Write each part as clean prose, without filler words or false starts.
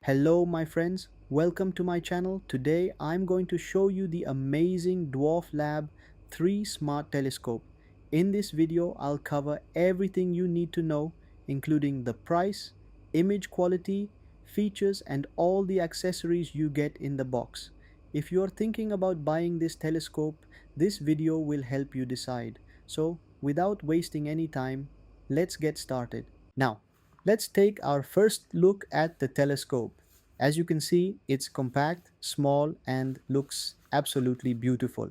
Hello my friends, welcome to my channel. Today I'm going to show you the amazing DWARF LAB 3 Smart Telescope. In this video I'll cover everything you need to know, including the price, image quality, features and all the accessories you get in the box. If you're thinking about buying this telescope, this video will help you decide. So without wasting any time, let's get started. Now, let's take our first look at the telescope. As you can see, it's compact, small, and looks absolutely beautiful.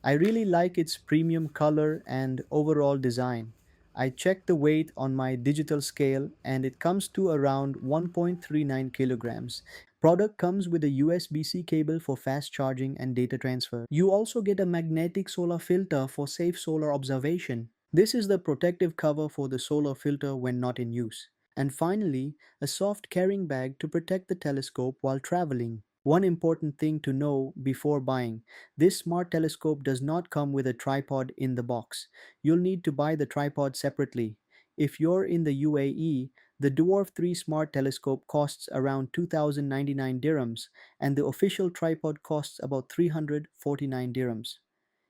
I really like its premium color and overall design. I checked the weight on my digital scale and it comes to around 1.39 kilograms. Product comes with a USB-C cable for fast charging and data transfer. You also get a magnetic solar filter for safe solar observation. This is the protective cover for the solar filter when not in use. And finally, a soft carrying bag to protect the telescope while traveling. One important thing to know before buying: this smart telescope does not come with a tripod in the box. You'll need to buy the tripod separately. If you're in the UAE, the Dwarf 3 Smart Telescope costs around 2099 dirhams and the official tripod costs about 349 dirhams.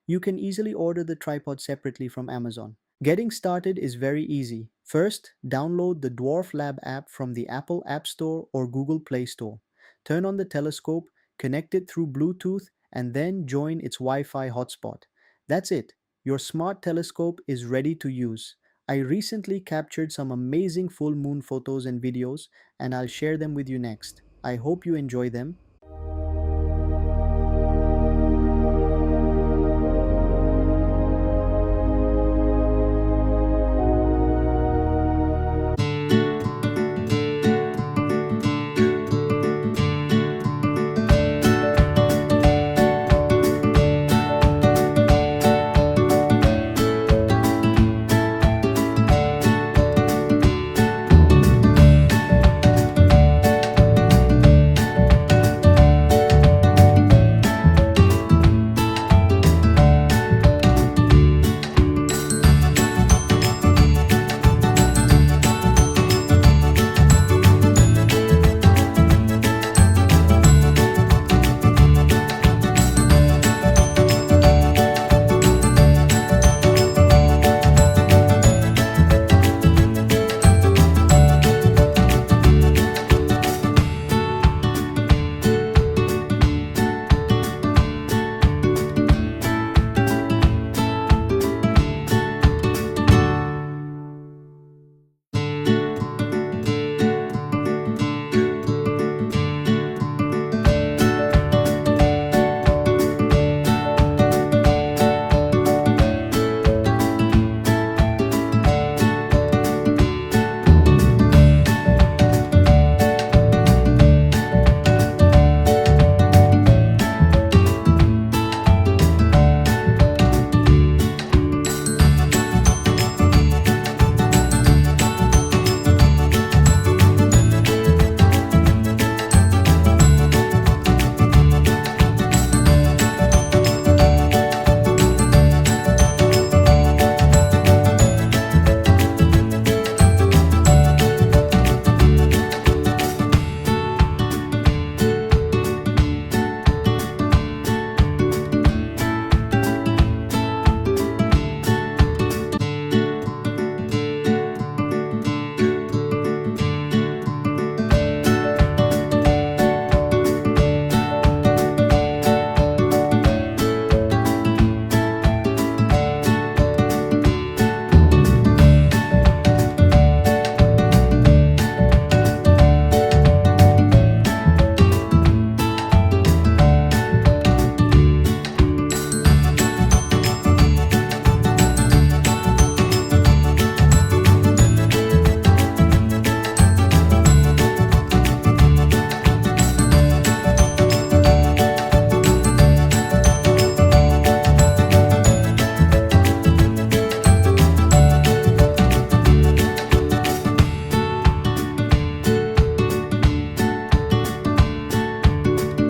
You can easily order the tripod separately from Amazon. Getting started is very easy. First, download the Dwarf Lab app from the Apple App Store or Google Play Store. Turn on the telescope, connect it through Bluetooth, and then join its Wi-Fi hotspot. That's it. Your smart telescope is ready to use. I recently captured some amazing full moon photos and videos, and I'll share them with you next. I hope you enjoy them.